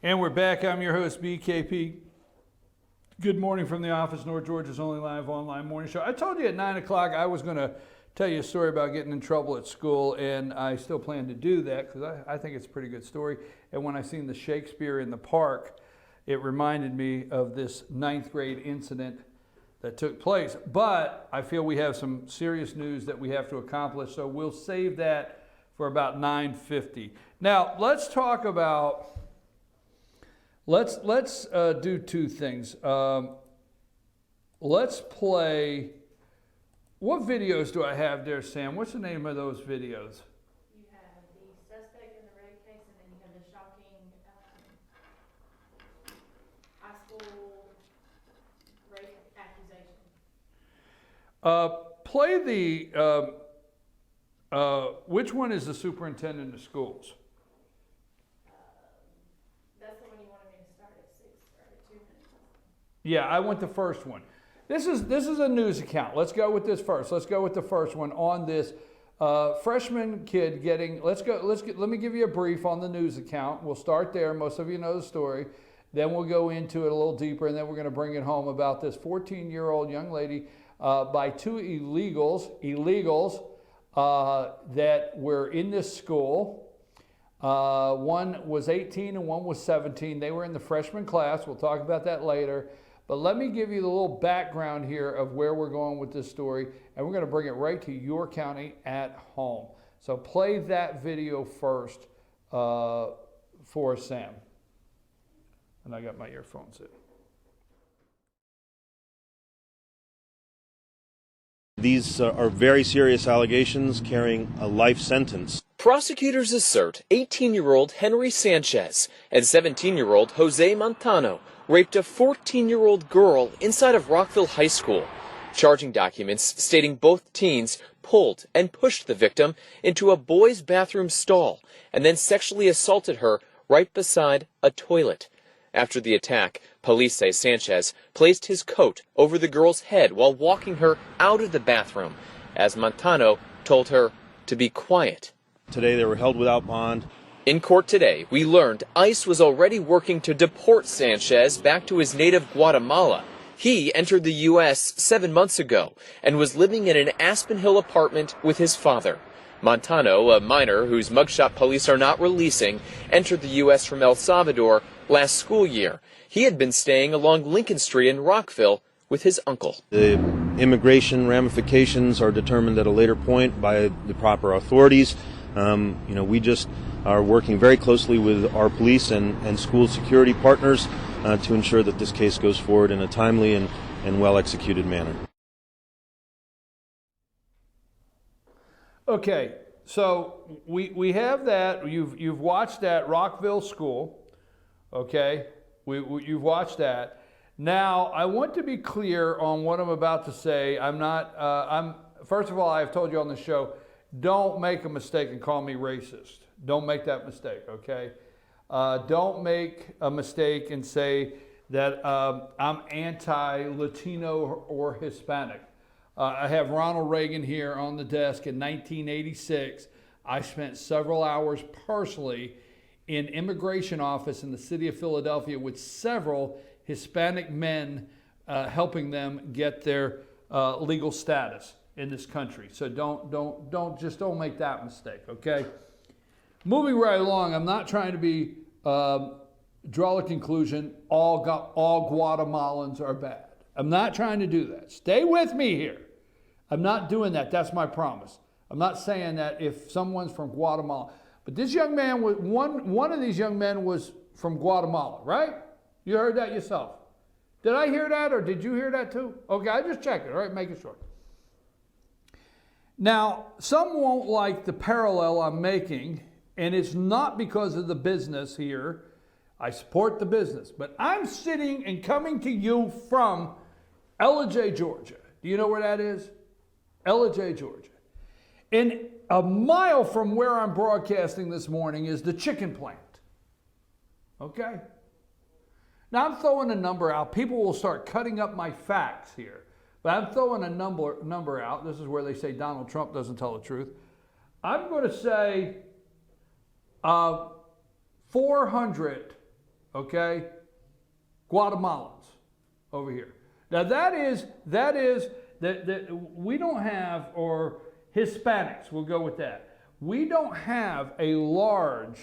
And we're back. I'm your host, BKP. Good morning from the office, North Georgia's only live online morning show. I told you at 9 o'clock I was going to tell you a story about getting in trouble at school, and I still plan to do that because I think it's a pretty good story. And when I seen the Shakespeare in the park, it reminded me of this 9th grade incident that took place. But I feel we have some serious news that we have to accomplish, so we'll save that for about 9:50. Now, let's talk about... Let's do two things. Let's play. What videos do I have there, Sam? What's the name of those videos? You have the suspect in the rape case, and then you have the shocking high school rape accusation. Play the. Which one is the superintendent of schools? Yeah, I want the first one. This is a news account. Let's go with this first. Let's go with the first one on this freshman kid getting. Let me give you a brief on the news account. We'll start there. Most of you know the story. Then we'll go into it a little deeper, and then we're going to bring it home about this 14-year-old young lady by two illegals that were in this school. One was 18 and one was 17. They were in the freshman class. We'll talk about that later. But let me give you the little background here of where we're going with this story, and we're going to bring it right to your county at home. So play that video first for Sam. And I got my earphones in. These are very serious allegations carrying a life sentence. Prosecutors assert 18-year-old Henry Sanchez and 17-year-old Jose Montano raped a 14-year-old girl inside of Rockville High School. Charging documents stating both teens pulled and pushed the victim into a boys' bathroom stall and then sexually assaulted her right beside a toilet. After the attack, police say Sanchez placed his coat over the girl's head while walking her out of the bathroom, as Montano told her to be quiet. Today they were held without bond. In court today, we learned ICE was already working to deport Sanchez back to his native Guatemala. He entered the U.S. 7 months ago and was living in an Aspen Hill apartment with his father. Montano, a minor whose mugshot police are not releasing, entered the U.S. from El Salvador last school year. He had been staying along Lincoln Street in Rockville with his uncle. The immigration ramifications are determined at a later point by the proper authorities. We just are working very closely with our police and school security partners to ensure that this case goes forward in a timely and well-executed manner. Okay, so we have that. You've watched that Rockville school. Okay, you've watched that. Now I want to be clear on what I'm about to say. First of all, I've told you on the show, don't make a mistake and call me racist. Don't make that mistake, okay? Don't make a mistake and say that I'm anti-Latino or Hispanic. I have Ronald Reagan here on the desk in 1986. I spent several hours personally in immigration office in the city of Philadelphia with several Hispanic men helping them get their legal status in this country. So don't make that mistake, okay? Moving right along, I'm not trying to be draw a conclusion all Guatemalans are bad. I'm not trying to do that. Stay with me here. I'm not doing that. That's my promise. I'm not saying that if someone's from Guatemala, but this young man was one of these young men was from Guatemala, right? You heard that yourself. Did I hear that, or did you hear that too? Okay, I just checked it. All right, make it short. Now, some won't like the parallel I'm making, and it's not because of the business here. I support the business, but I'm sitting and coming to you from Ellijay, Georgia. Do you know where that is? Ellijay, Georgia. And a mile from where I'm broadcasting this morning is the chicken plant. Okay? Now I'm throwing a number out. People will start cutting up my facts here. But I'm throwing a number out. This is where they say Donald Trump doesn't tell the truth. I'm going to say 400 okay, Guatemalans over here. Now that we don't have, or Hispanics, we'll go with that. We don't have a large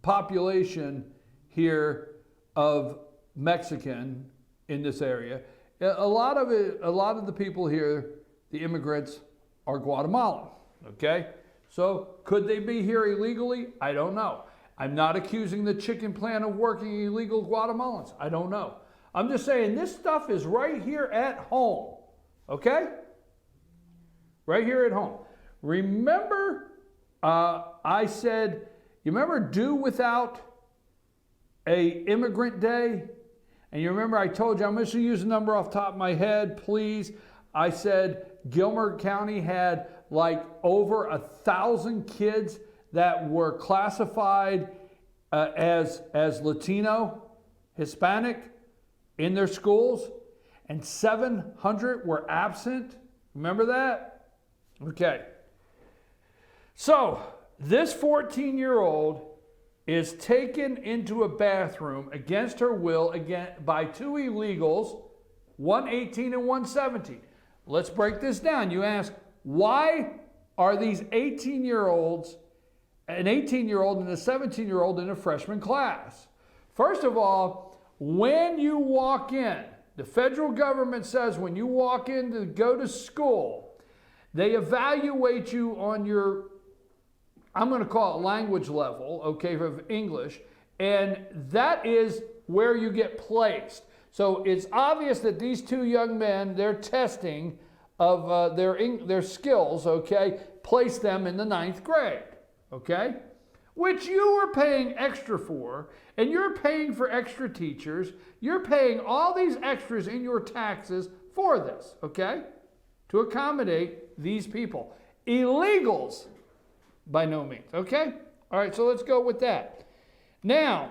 population here of Mexican in this area. A lot of the people here, the immigrants, are Guatemalan, okay? So could they be here illegally? I don't know. I'm not accusing the chicken plant of working illegal Guatemalans. I don't know. I'm just saying this stuff is right here at home, okay? Right here at home. Remember, I said, you remember do without a immigrant day? And you remember I told you, I'm just going to use a number off the top of my head, please. I said Gilmer County had like over 1,000 kids that were classified as Latino, Hispanic in their schools, and 700 were absent. Remember that? Okay. So this 14-year-old is taken into a bathroom against her will again by two illegals, one 18 and one 17. Let's break this down. You ask, why are these 18-year-olds, an 18-year-old and a 17-year-old in a freshman class? First of all, when you walk in, the federal government says when you walk in to go to school, they evaluate you on your, I'm going to call it language level, okay, of English, and that is where you get placed. So it's obvious that these two young men, their testing of their skills, okay, placed them in the 9th grade, okay, which you were paying extra for, and you're paying for extra teachers. You're paying all these extras in your taxes for this, okay, to accommodate these people. Illegals, by no means, okay? All right, so let's go with that. Now,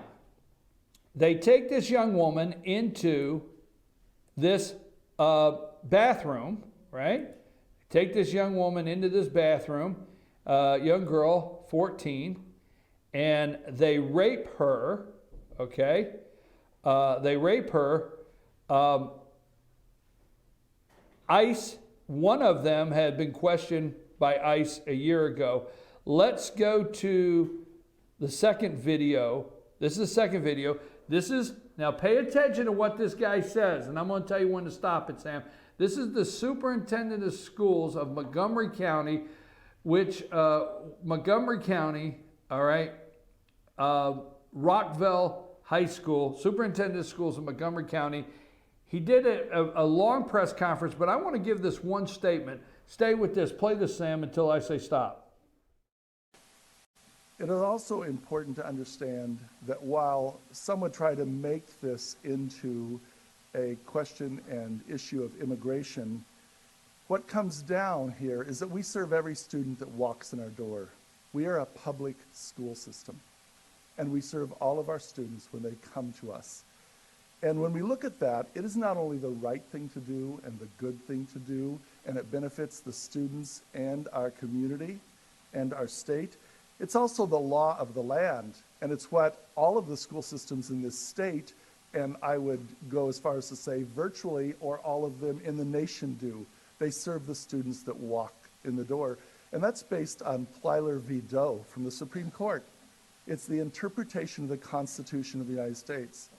they take this young woman into this bathroom, right? Take this young woman into this bathroom, young girl, 14, and they rape her, okay? They rape her. ICE, one of them had been questioned by ICE a year ago. Let's go to the second video. This is the second video. This is, now pay attention to what this guy says, and I'm going to tell you when to stop it, Sam. This is the superintendent of schools of Montgomery County, which, Montgomery County, all right, Rockville High School, superintendent of schools of Montgomery County. He did a long press conference, but I want to give this one statement. Stay with this. Play this, Sam, until I say stop. It is also important to understand that while some would try to make this into a question and issue of immigration, what comes down here is that we serve every student that walks in our door. We are a public school system, and we serve all of our students when they come to us. And when we look at that, it is not only the right thing to do and the good thing to do, and it benefits the students and our community and our state, it's also the law of the land, and it's what all of the school systems in this state, and I would go as far as to say virtually, or all of them in the nation do. They serve the students that walk in the door. And that's based on Plyler v. Doe from the Supreme Court. It's the interpretation of the Constitution of the United States.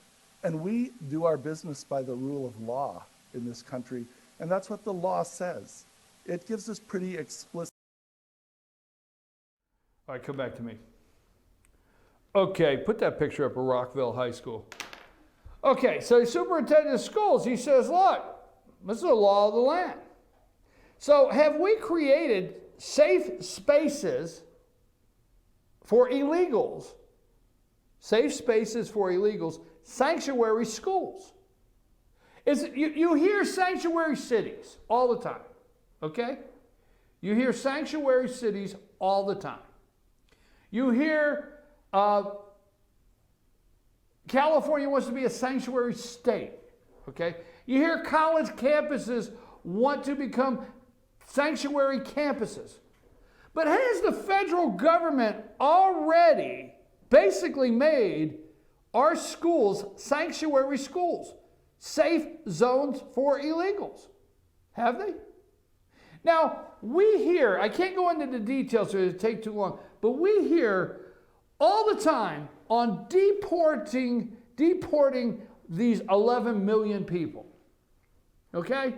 And we do our business by the rule of law in this country, and that's what the law says. It gives us pretty explicit. All right, come back to me. Okay, put that picture up of Rockville High School. Okay, so the superintendent of schools, he says, look, this is the law of the land. So have we created safe spaces for illegals, safe spaces for illegals, sanctuary schools? You hear sanctuary cities all the time, okay? You hear sanctuary cities all the time. You hear California wants to be a sanctuary state, okay? You hear college campuses want to become sanctuary campuses. But has the federal government already basically made our schools sanctuary schools, safe zones for illegals? Have they? Now, we hear, I can't go into the details so it'll take too long, but we hear all the time on deporting these 11 million people. Okay?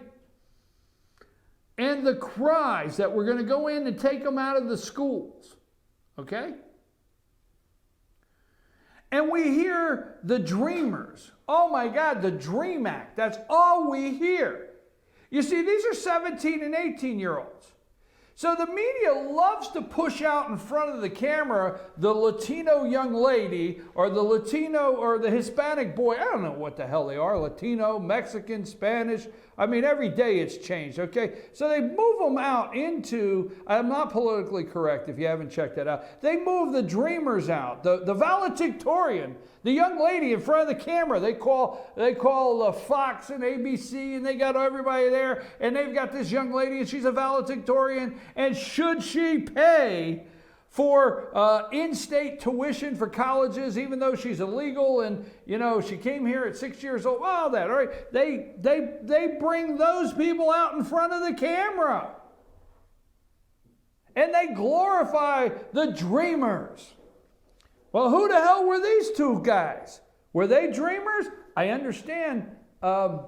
And the cries that we're going to go in and take them out of the schools. Okay? And we hear the dreamers. Oh my God, the Dream Act. That's all we hear. You see, these are 17 and 18-year-olds. So the media loves to push out in front of the camera the Latino young lady or the Latino or the Hispanic boy. I don't know what the hell they are, Latino, Mexican, Spanish. I mean, every day it's changed, okay? So they move them out into, I'm not politically correct if you haven't checked that out. They move the dreamers out, the valedictorian, the young lady in front of the camera. They call Fox and ABC, and they got everybody there, and they've got this young lady, and she's a valedictorian, and should she pay for in-state tuition for colleges, even though she's illegal, and you know she came here at 6 years old? All that, all right? They bring those people out in front of the camera, and they glorify the dreamers. Well, who the hell were these two guys? Were they dreamers? I understand. I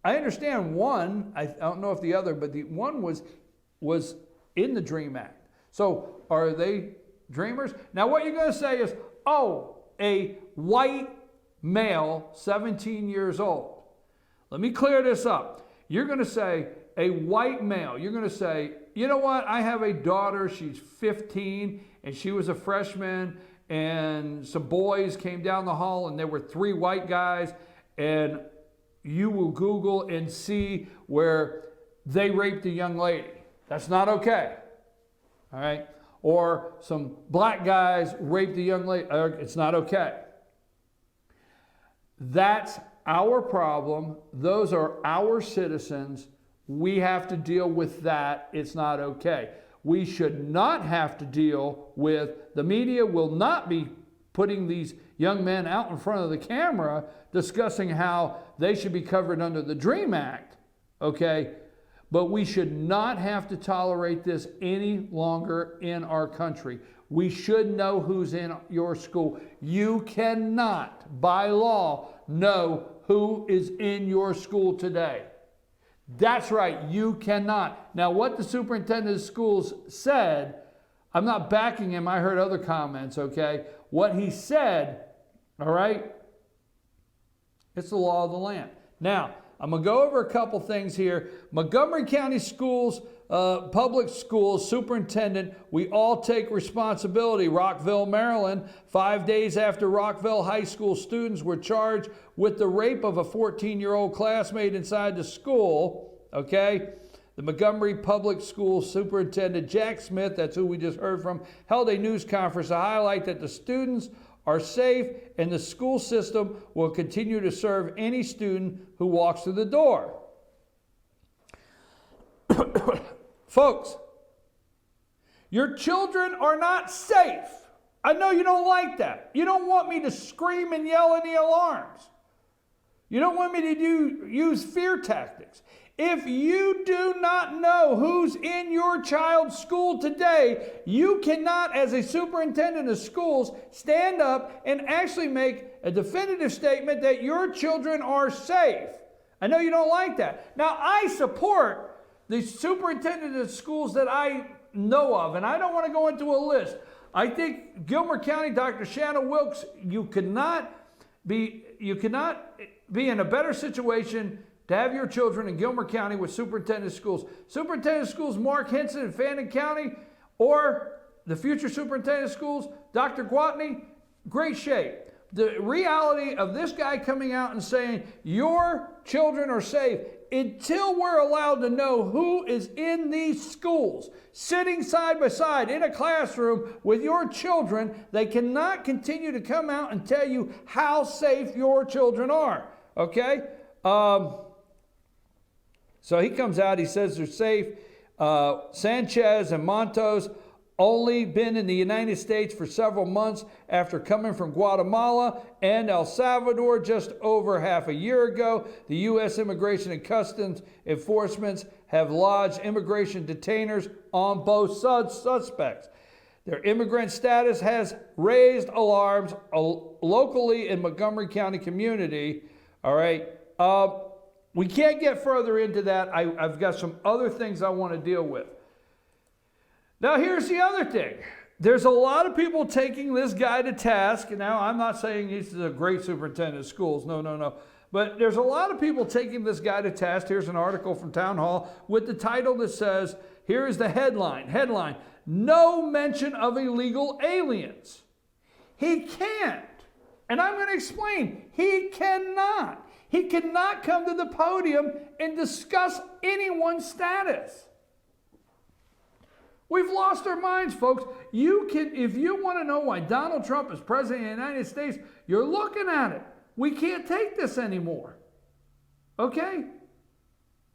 understand one. I don't know if the other, but the one was in the Dream Act. So are they dreamers? Now what you're going to say is, oh, a white male, 17 years old. Let me clear this up. You're going to say a white male. You're going to say, you know what? I have a daughter. She's 15 and she was a freshman, and some boys came down the hall and there were 3 white guys, and you will Google and see where they raped a young lady. That's not okay. All right? Or some black guys raped a young lady. It's not okay. That's our problem. Those are our citizens. We have to deal with that. It's not okay. We should not have to deal with, the media will not be putting these young men out in front of the camera discussing how they should be covered under the Dream Act, okay? But we should not have to tolerate this any longer in our country. We should know who's in your school. You cannot, by law, know who is in your school today. That's right, you cannot. Now, what the superintendent of schools said, I'm not backing him. I heard other comments, okay? What he said, all right, it's the law of the land. Now, I'm going to go over a couple things here. Montgomery County Schools, Public Schools Superintendent, we all take responsibility. Rockville, Maryland, 5 days after Rockville High School students were charged with the rape of a 14-year-old classmate inside the school, okay? The Montgomery Public Schools Superintendent Jack Smith, that's who we just heard from, held a news conference to highlight that the students are safe and the school system will continue to serve any student who walks through the door. Folks, your children are not safe. I know you don't like that. You don't want me to scream and yell in the alarms. You don't want me to use fear tactics. If you do not know who's in your child's school today, you cannot, as a superintendent of schools, stand up and actually make a definitive statement that your children are safe. I know you don't like that. Now, I support the superintendent of schools that I know of, and I don't want to go into a list. I think Gilmer County, Dr. Shanna Wilkes, you cannot be in a better situation to have your children in Gilmer County with superintendent of schools. Superintendent of schools Mark Henson in Fannin County, or the future superintendent of schools, Dr. Gwatney, great shape. The reality of this guy coming out and saying, your children are safe, until we're allowed to know who is in these schools, sitting side by side in a classroom with your children, they cannot continue to come out and tell you how safe your children are, okay? So he comes out, he says they're safe. Sanchez and Montos only been in the United States for several months after coming from Guatemala and El Salvador just over half a year ago. The U.S. Immigration and Customs Enforcement have lodged immigration detainers on both suspects. Their immigrant status has raised alarms locally in Montgomery County community. All right. We can't get further into that. I've got some other things I want to deal with. Now, here's the other thing. There's a lot of people taking this guy to task. Now, I'm not saying he's a great superintendent of schools. No. But there's a lot of people taking this guy to task. Here's an article from Town Hall with the title that says, here is the headline. Headline, no mention of illegal aliens. He can't. And I'm going to explain. He cannot. He cannot come to the podium and discuss anyone's status. We've lost our minds, folks. You can, if you want to know why Donald Trump is president of the United States, you're looking at it. We can't take this anymore. Okay?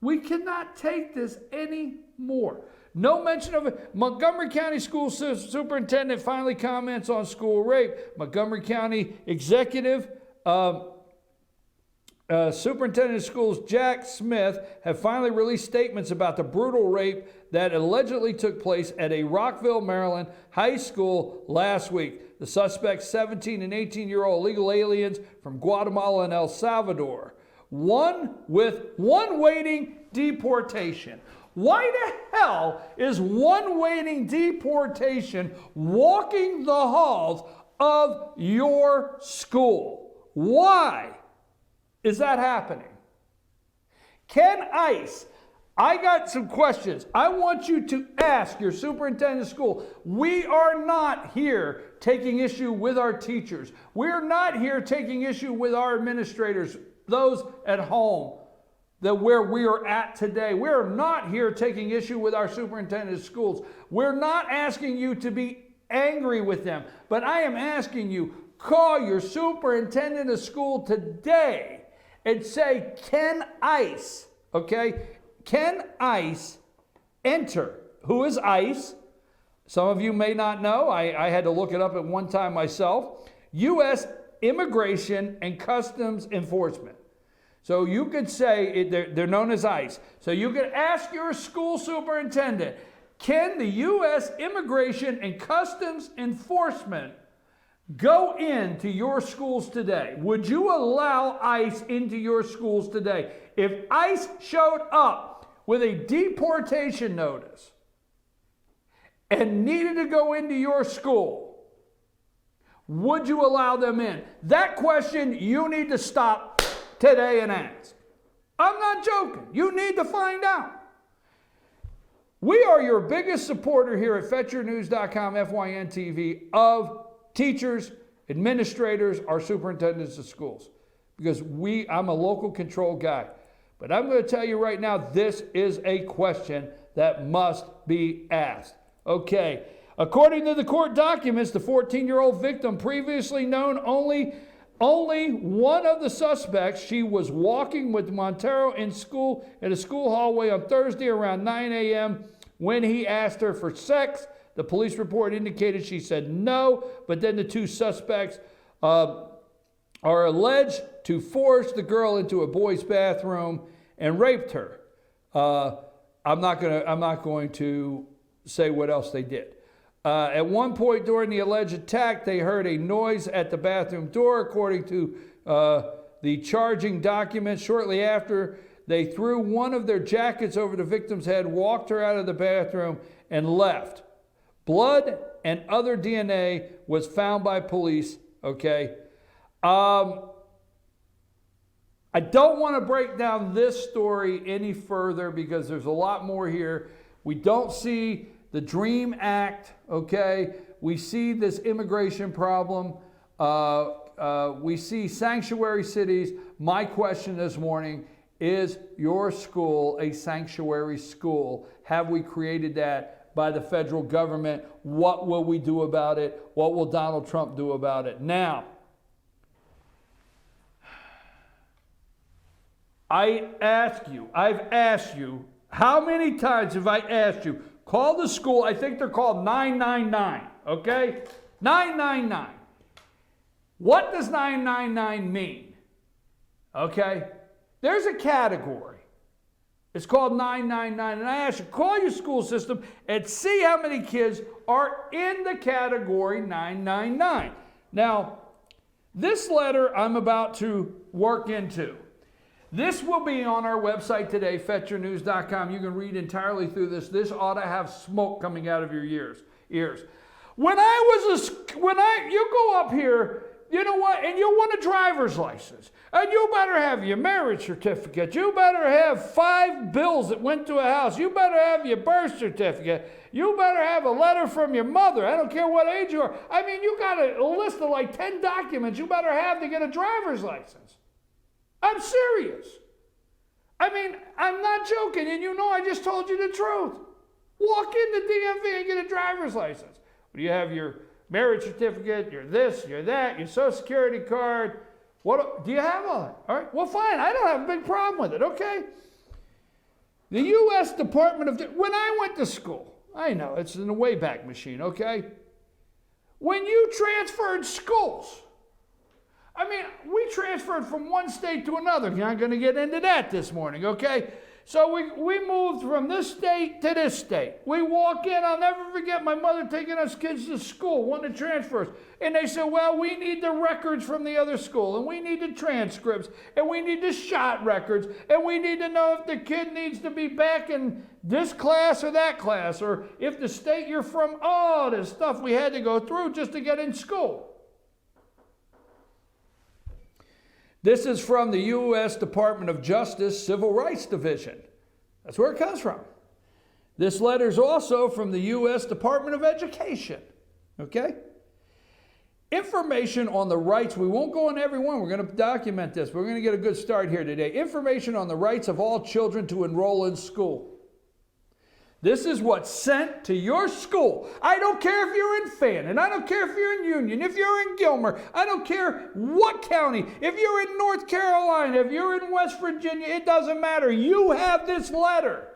We cannot take this anymore. No mention of it. Montgomery County School Superintendent finally comments on school rape. Montgomery County Executive Superintendent of Schools Jack Smith have finally released statements about the brutal rape that allegedly took place at a Rockville, Maryland high school last week. The suspects, 17 and 18-year-old illegal aliens from Guatemala and El Salvador. One waiting deportation. Why the hell is one waiting deportation walking the halls of your school? Why is that happening? Can ICE, I got some questions. I want you to ask your superintendent of school. We are not here taking issue with our teachers. We're not here taking issue with our administrators, those at home, that where we are at today. We're not here taking issue with our superintendent of schools. We're not asking you to be angry with them, but I am asking you, call your superintendent of school today and say, can ICE, okay? Can ICE enter? Who is ICE? Some of you may not know. I had to look it up at one time myself. U.S. Immigration and Customs Enforcement. So you could say, they're known as ICE. So you could ask your school superintendent, can the U.S. Immigration and Customs Enforcement go into your schools today? Would you allow ICE into your schools today? If ICE showed up with a deportation notice and needed to go into your school, would you allow them in? That question you need to stop today and ask. I'm not joking. You need to find out. We are your biggest supporter here at FetcherNews.com, FYN TV, of teachers, administrators, our superintendents of schools. Because I'm a local control guy. But I'm going to tell you right now, this is a question that must be asked. Okay. According to the court documents, the 14-year-old victim, previously known only one of the suspects, she was walking with Montano in a school hallway on Thursday around 9 a.m. when he asked her for sex. The police report indicated she said no, but then the two suspects are alleged to force the girl into a boy's bathroom and raped her. I'm not going to say what else they did. At one point during the alleged attack, they heard a noise at the bathroom door, according to the charging documents. Shortly after, they threw one of their jackets over the victim's head, walked her out of the bathroom, and left. Blood and other DNA was found by police, okay? I don't want to break down this story any further because there's a lot more here. We don't see the DREAM Act, okay? We see this immigration problem. We see sanctuary cities. My question this morning, is your school a sanctuary school? Have we created that by the federal government? What will we do about it? What will Donald Trump do about it? Now, I've asked you, How many times have I asked you, call the school, I think they're called 999, okay? 999. What does 999 mean? Okay? There's a category. It's called 999, and I ask you, call your school system and see how many kids are in the category 999. Now, this letter I'm about to work into. This will be on our website today, fetchernews.com. You can read entirely through this. This ought to have smoke coming out of your ears. When you go up here, you know what, and you want a driver's license, and you better have your marriage certificate. You better have 5 bills that went to a house. You better have your birth certificate. You better have a letter from your mother. I don't care what age you are. I mean, you got a list of like 10 documents you better have to get a driver's license. I'm serious. I mean, I'm not joking, and you know I just told you the truth. Walk into DMV and get a driver's license. You have your marriage certificate, your this, your that, your social security card. What do you have all that? All right, well, fine. I don't have a big problem with it, okay? The U.S. Department of... When I went to school, I know, it's in the Wayback Machine, okay? When you transferred schools, I mean, we transferred from one state to another. You're not going to get into that this morning, okay? So we moved from this state to this state. We walk in, I'll never forget my mother taking us kids to school, one of the transfers. And they said, well, we need the records from the other school, and we need the transcripts, and we need the shot records, and we need to know if the kid needs to be back in this class or that class, or if the state you're from, all this stuff we had to go through just to get in school. This is from the U.S. Department of Justice Civil Rights Division. That's where it comes from. This letter is also from the U.S. Department of Education. Okay? Information on the rights. We won't go on every one. We're going to document this. We're going to get a good start here today. Information on the rights of all children to enroll in school. This is what's sent to your school. I don't care if you're in Fannin. I don't care if you're in Union. If you're in Gilmer. I don't care what county. If you're in North Carolina. If you're in West Virginia. It doesn't matter. You have this letter.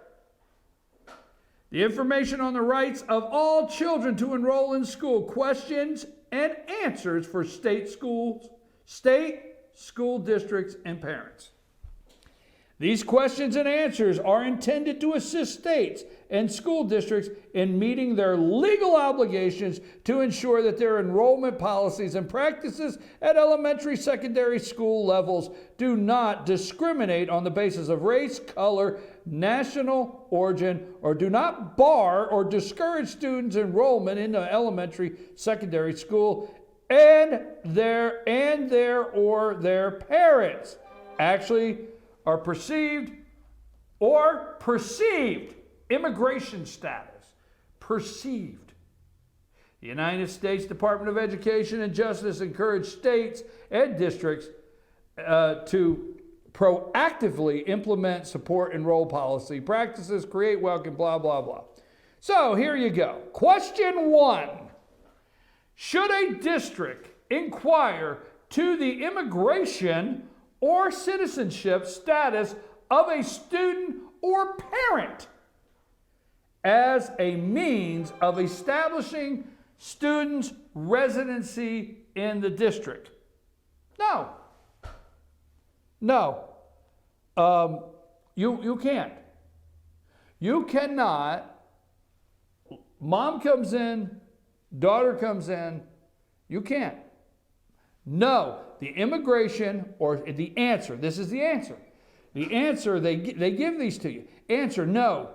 The information on the rights of all children to enroll in school. Questions and answers for state schools, state, school districts, and parents. These questions and answers are intended to assist states and school districts in meeting their legal obligations to ensure that their enrollment policies and practices at elementary, secondary school levels do not discriminate on the basis of race, color, national origin, or do not bar or discourage students' enrollment in the elementary, secondary school and their parents actually are perceived immigration status. Perceived. The United States Department of Education and Justice encourage states and districts to proactively implement support enroll policy practices, create welcome, blah, blah, blah. So here you go. Question 1. Should a district inquire to the immigration or citizenship status of a student or parent as a means of establishing students' residency in the district? No. No. You can't. You cannot. Mom comes in, daughter comes in, you can't. No. The immigration, or the answer, this is the answer. The answer, they give these to you. Answer, no.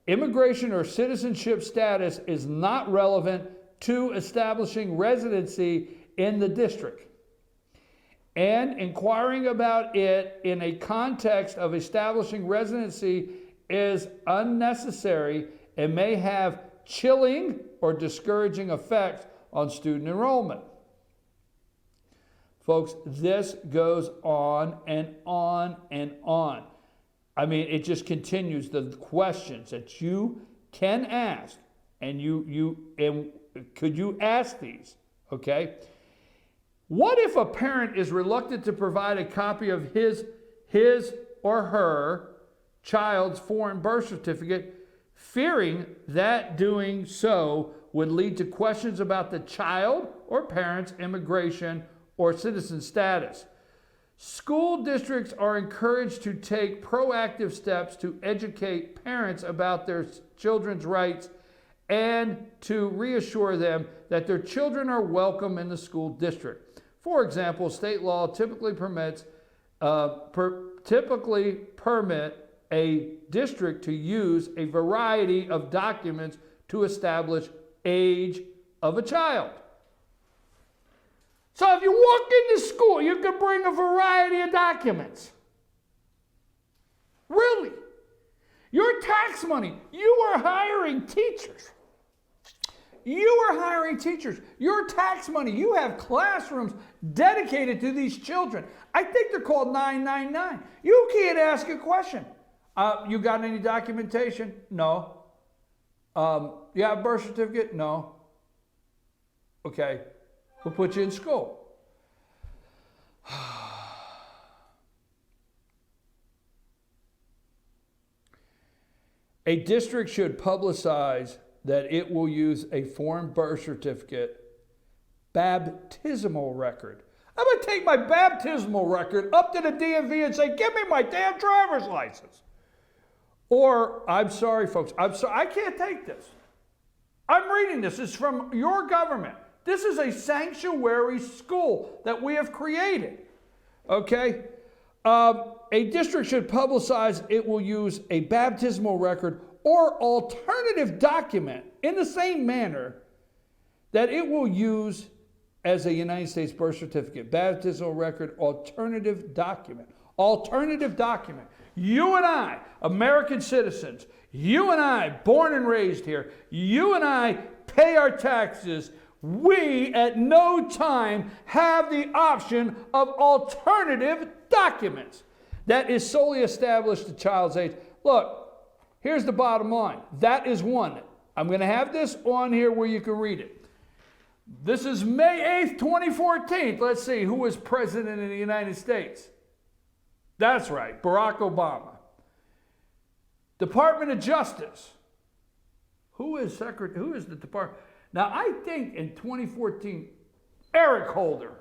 Immigration or citizenship status is not relevant to establishing residency in the district. And inquiring about it in a context of establishing residency is unnecessary and may have chilling or discouraging effects on student enrollment. Folks, this goes on and on and on. I mean, it just continues the questions that you can ask, and could you ask these? Okay. What if a parent is reluctant to provide a copy of his or her child's foreign birth certificate, fearing that doing so would lead to questions about the child or parent's immigration or citizen status. School districts are encouraged to take proactive steps to educate parents about their children's rights and to reassure them that their children are welcome in the school district. For example, state law typically permit a district to use a variety of documents to establish age of a child. So if you walk into school, you can bring a variety of documents. Really? Your tax money, you are hiring teachers. You are hiring teachers. Your tax money, you have classrooms dedicated to these children. I think they're called 999. You can't ask a question. You got any documentation? No. You have a birth certificate? No. Okay. We'll put you in school. A district should publicize that it will use a foreign birth certificate, baptismal record. I'm going to take my baptismal record up to the DMV and say, give me my damn driver's license. Or, I'm sorry, folks, I can't take this. I'm reading this. It's from your government. This is a sanctuary school that we have created. Okay? A district should publicize it will use a baptismal record or alternative document in the same manner that it will use as a United States birth certificate. Baptismal record, alternative document. Alternative document. You and I, American citizens, you and I, born and raised here, you and I pay our taxes. We at no time have the option of alternative documents that is solely established the child's age. Look, here's the bottom line. That is one. I'm going to have this on here where you can read it. This is May 8th, 2014. Let's see, who was president of the United States? That's right, Barack Obama. Department of Justice. Who is the department? Now, I think in 2014, Eric Holder.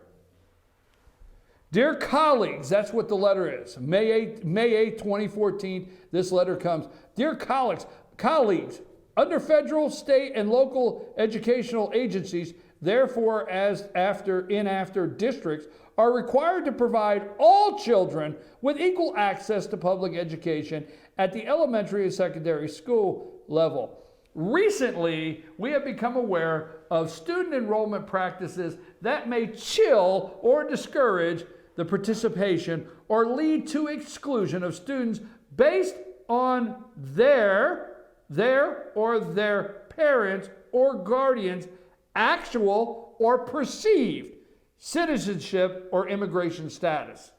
Dear colleagues, that's what the letter is. May 8, 2014, this letter comes. Dear colleagues, under federal, state, and local educational agencies, therefore, after districts are required to provide all children with equal access to public education at the elementary and secondary school level. Recently, we have become aware of student enrollment practices that may chill or discourage the participation or lead to exclusion of students based on their parents or guardians' actual or perceived citizenship or immigration status.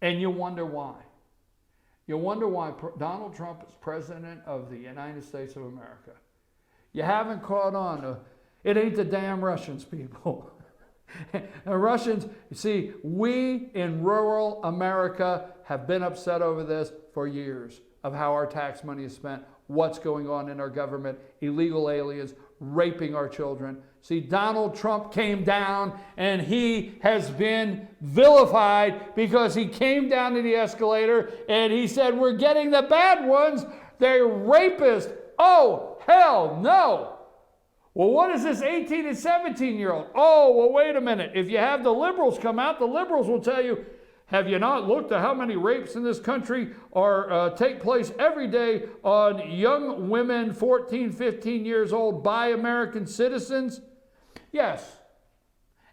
And you wonder why. You wonder why Donald Trump is president of the United States of America. You haven't caught on to, it ain't the damn Russians, people. The Russians, you see, we in rural America have been upset over this for years, of how our tax money is spent, what's going on in our government, illegal aliens, raping our children. See, Donald Trump came down and he has been vilified because he came down to the escalator and he said, we're getting the bad ones, they're rapists. Oh, hell no. Well, what is this 18 and 17-year-old? Oh, well, wait a minute. If you have the liberals come out, the liberals will tell you, have you not looked at how many rapes in this country take place every day on young women, 14, 15 years old, by American citizens? Yes.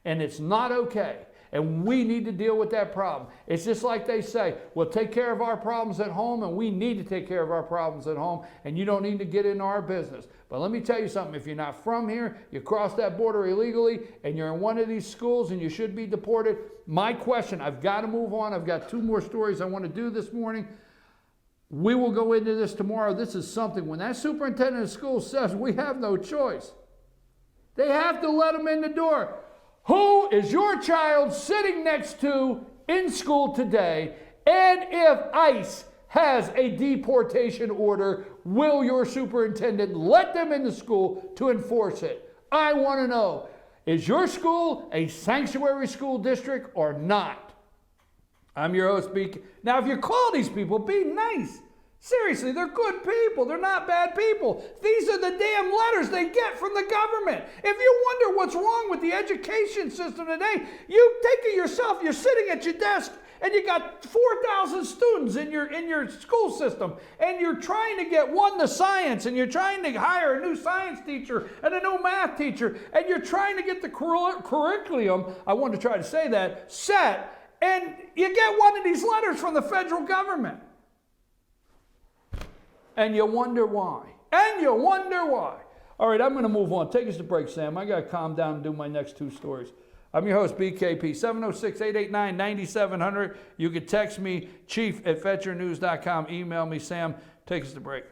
And it's not okay. And we need to deal with that problem. It's just like they say, we'll take care of our problems at home, and we need to take care of our problems at home, and you don't need to get into our business. But let me tell you something. If you're not from here, you cross that border illegally, and you're in one of these schools and you should be deported, my question, I've got to move on. I've got 2 more stories I want to do this morning. We will go into this tomorrow. This is something, when that superintendent of schools says we have no choice, they have to let them in the door. Who is your child sitting next to in school today? And if ICE has a deportation order, will your superintendent let them into school to enforce it? I want to know, is your school a sanctuary school district or not? I'm your host, BK. Now, if you call these people, be nice. Seriously, they're good people. They're not bad people. These are the damn letters they get from the government. If you wonder what's wrong with the education system today, you take it yourself. You're sitting at your desk and you got 4,000 students in your school system, and you're trying to get one to science, and you're trying to hire a new science teacher and a new math teacher, and you're trying to get the curriculum, I wanted to try to say that, set, and you get one of these letters from the federal government. And you wonder why. All right, I'm going to move on. Take us to break, Sam. I got to calm down and do my next two stories. I'm your host, BKP, 706-889-9700. You can text me, chief@fetchernews.com. Email me, Sam. Take us to break.